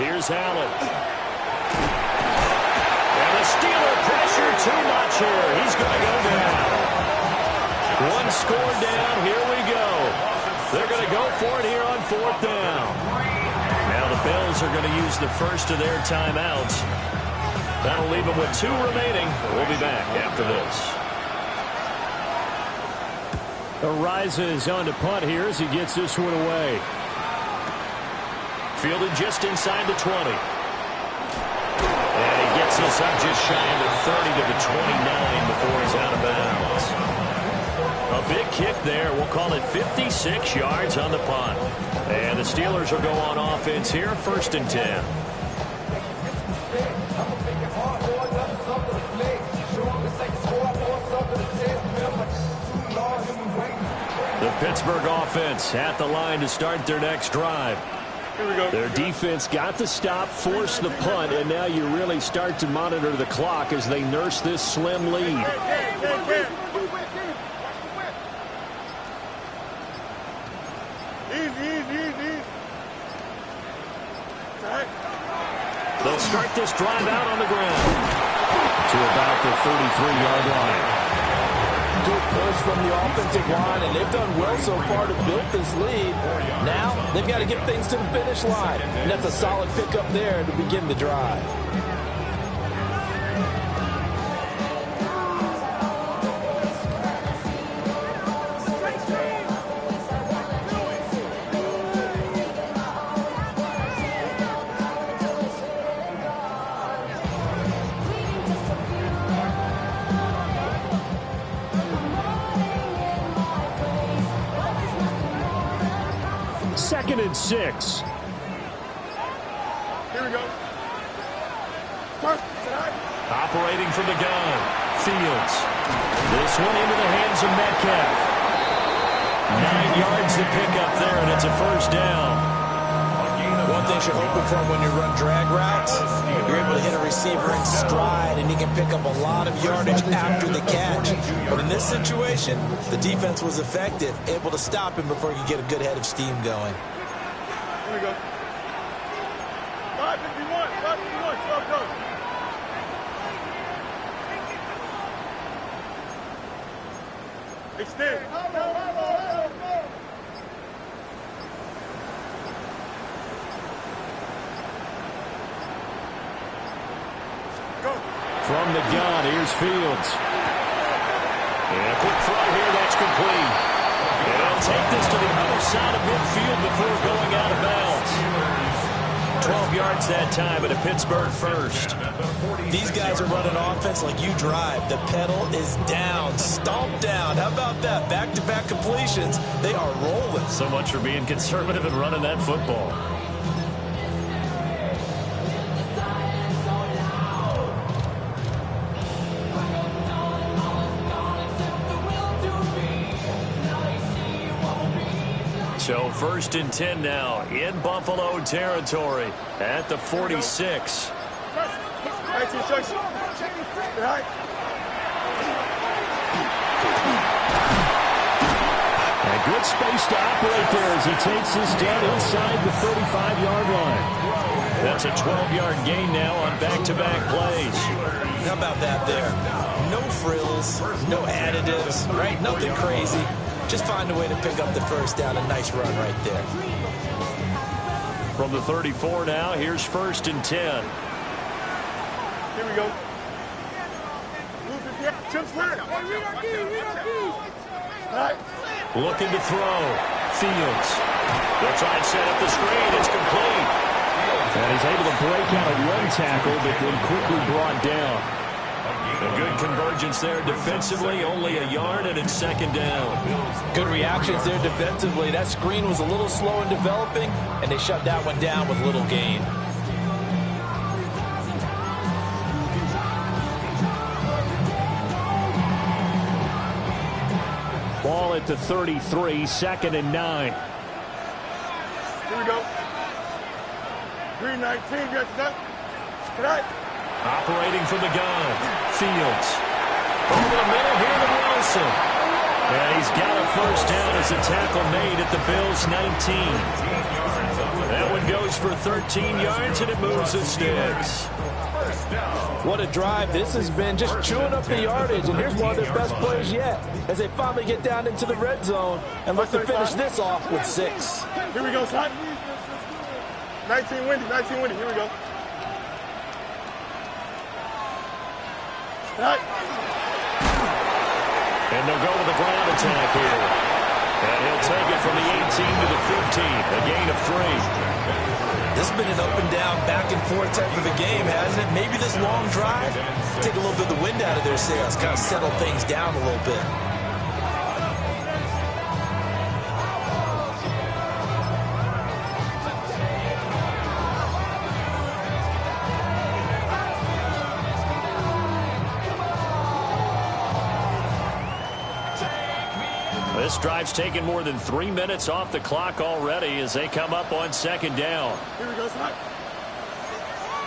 Here's Allen. And the Steeler pressure too much here. He's going to go down. One score down. Here we go. They're going to go for it here on 4th down. Now the Bills are going to use the first of their timeouts. That'll leave them with 2 remaining. We'll be back after this. Arises on to punt here as he gets this one away. Fielded just inside the 20. And he gets us up just shy of the 30 to the 29 before he's out of bounds. A big kick there. We'll call it 56 yards on the punt. And the Steelers will go on offense here, 1st and 10. The Pittsburgh offense at the line to start their next drive. Here we go. Their defense got the stop, forced the punt, and now you really start to monitor the clock as they nurse this slim lead. Easy. They'll start this drive out on the ground to about the 33-yard line. Good push from the offensive line, and they've done well so far to build this lead. Now they've got to get things to the finish line, and that's a solid pickup there to begin the drive. Second and 6. Here we go. Operating from the gun. Fields. This one into the hands of Metcalf. 9 yards to pick up there, and it's a 1st down. One thing you're hoping for when you run drag routes, you're able to hit a receiver in stride, and he can pick up a lot of yardage after the catch. But in this situation, the defense was effective, able to stop him before you get a good head of steam going. Here we go. 551, slow go. Extend. From the gun, here's Fields. And a quick throw here, that's complete. And they'll take this to the other side of midfield before going out of bounds. 12 yards that time, and a Pittsburgh 1st. These guys are running offense like you drive. The pedal is down, stomped down. How about that? Back-to-back completions. They are rolling. So much for being conservative and running that football. So 1st and 10 now in Buffalo territory at the 46. And good space to operate there as he takes this down inside the 35-yard line. That's a 12-yard gain now on back-to-back plays. How about that there? No frills, no additives, right? Nothing crazy. Just find a way to pick up the 1st down. A nice run right there. From the 34 now, here's 1st and 10. Here we go. Looking to throw. Fields. They'll try and set up the screen. It's complete. And he's able to break out of one tackle, but then quickly brought down. A good convergence there defensively, only a yard, and it's 2nd down. Good reactions there defensively. That screen was a little slow in developing, and they shut that one down with little gain. Ball at the 33, 2nd and 9. Here we go. 319, get that. Operating from the gun. Fields. Over the middle here to Wilson. And he's got a first down as a tackle made at the Bills' 19. That one goes for 13 yards, and it moves the sticks. What a drive. This has been just chewing up the yardage, and here's one of their best plays yet as they finally get down into the red zone and look to finish this off with 6. Here we go, son. 19 windy, 19 windy. Here we go. Stop. And they'll go with the ground attack here. And he'll take it from the 18 to the 15, a gain of 3. This has been an up and down, back and forth type of a game, hasn't it? Maybe this long drive, take a little bit of the wind out of their sails, kind of settle things down a little bit. This drive's taken more than 3 minutes off the clock already as they come up on second down. Here we go, son.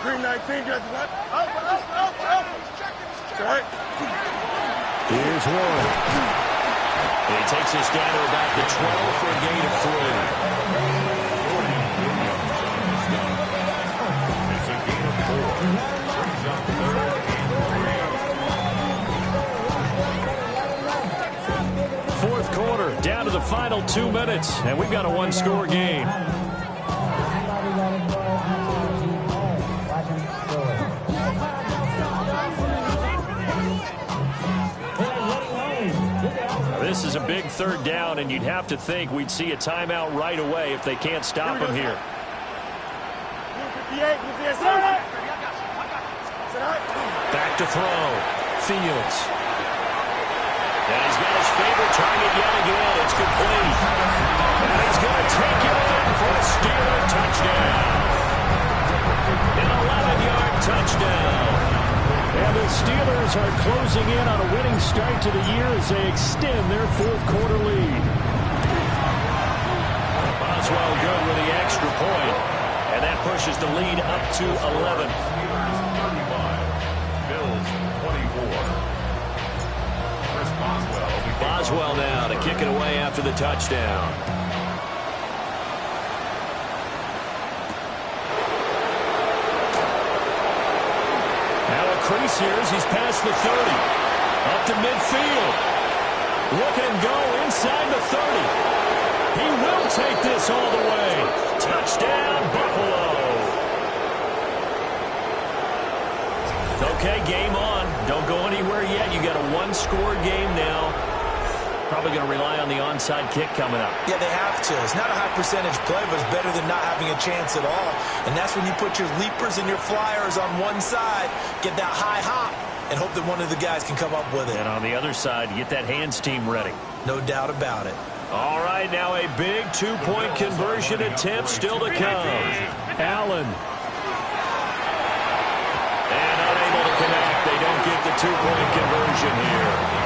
Green 19, get up. Check. Here's one. And he takes us down to about the 12 for a gain of 3. It's a gain of 4. Brings up third and 3. Fourth quarter, down to the final 2 minutes, and we've got a one-score game. This is a big third down, and you'd have to think we'd see a timeout right away if they can't stop him here. Back to throw. Fields. And he's got his favorite target yet again. It's complete. And he's going to take it in for a Steeler touchdown. An 11-yard touchdown. And the Steelers are closing in on a winning start to the year as they extend their fourth quarter lead. Boswell good with the extra point. And that pushes the lead up to 11. Bills 24. Boswell now to kick it away after the touchdown. Now a crease here as he's past the 30. Up to midfield. Look at him go inside the 30. He will take this all the way. Touchdown, Buffalo. Okay, game on. Don't go anywhere yet. You got a one-score game now. Probably going to rely on the onside kick coming up. Yeah, they have to. It's not a high percentage play, but it's better than not having a chance at all. And that's when you put your leapers and your flyers on one side, get that high hop, and hope that one of the guys can come up with it. And on the other side, get that hands team ready. No doubt about it. All right, now a big two-point conversion attempt still to come. Allen. And unable to connect. They don't get the two-point conversion here.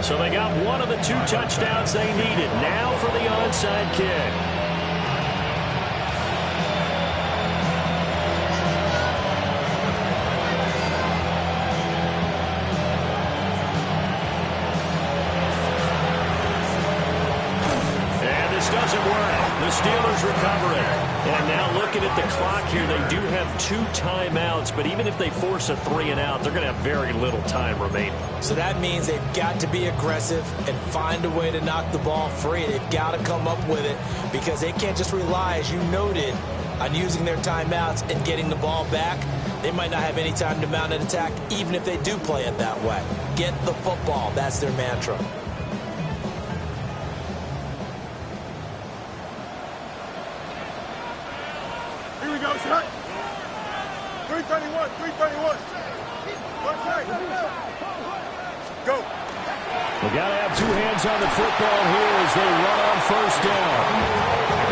So they got one of the 2 touchdowns they needed. Now for the onside kick. And this doesn't work. The Steelers recover it. And now looking at the clock here, they do have 2 timeouts, but even if they force a 3 and out, they're going to have very little time remaining. So that means they've got to be aggressive and find a way to knock the ball free. They've got to come up with it because they can't just rely, as you noted, on using their timeouts and getting the ball back. They might not have any time to mount an attack, even if they do play it that way. Get the football. That's their mantra. Here we go, son. 331, 331. One side. Go. We got to have 2 hands on the football here as they run on first down.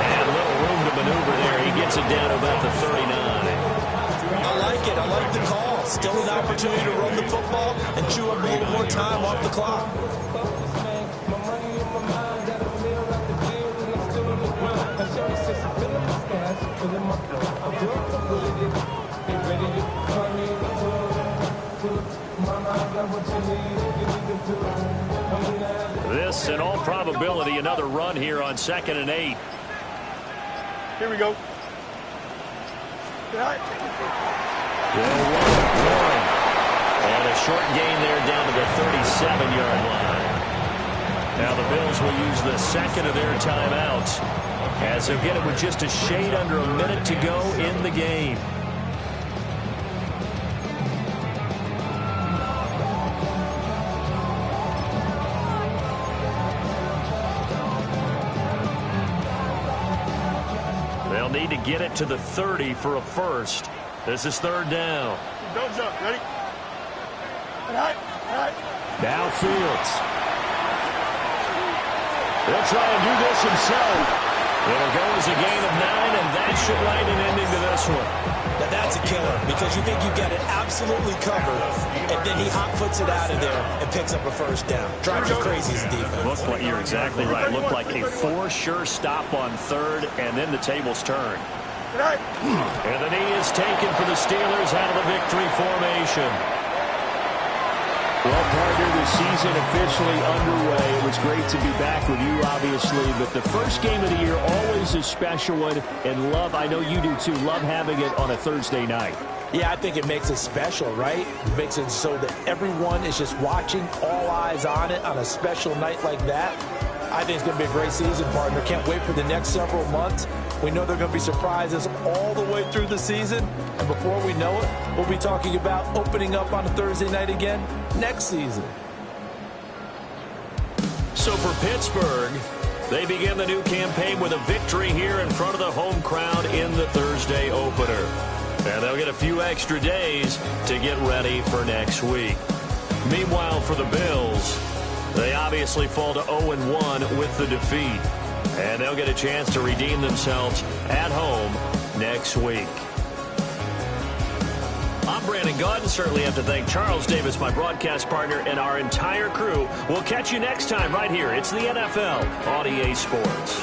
And a little room to maneuver there. He gets it down to about the 39. I like it. I like the call. Still an opportunity to run the football and chew up a little more time off the clock. This, in all probability, another run here on 2nd and 8. Here we go. They'll run. And a short gain there down to the 37-yard line. Now the Bills will use the second of their timeouts as they'll get it with just a shade under a minute to go in the game. They'll need to get it to the 30 for a first. This is 3rd down. Don't jump. Ready? Now Fields. He'll try and do this himself. It'll go as a gain of 9, and that should write an ending to this one. Now that's a killer because you think you got it absolutely covered, and then he hot-foots it out of there and picks up a first down. Drives you crazy as a defense. Looked like, you're exactly right. Looked like a for-sure stop on 3rd, and then the tables turn. And the knee is taken for the Steelers out of the victory formation. Well, partner, the season officially underway. It was great to be back with you, obviously, but the first game of the year always a special one, and love, I know you do too, love having it on a Thursday night. Yeah, I think it makes it special, right? It makes it so that everyone is just watching, all eyes on it on a special night like that. I think it's going to be a great season, partner. Can't wait for the next several months. We know there are going to be surprises all the way through the season. And before we know it, we'll be talking about opening up on a Thursday night again next season. So for Pittsburgh, they begin the new campaign with a victory here in front of the home crowd in the Thursday opener. And they'll get a few extra days to get ready for next week. Meanwhile, for the Bills, they obviously fall to 0-1 with the defeat. And they'll get a chance to redeem themselves at home next week. I'm Brandon Gaudin. Certainly have to thank Charles Davis, my broadcast partner, and our entire crew. We'll catch you next time right here. It's the NFL on EA Sports.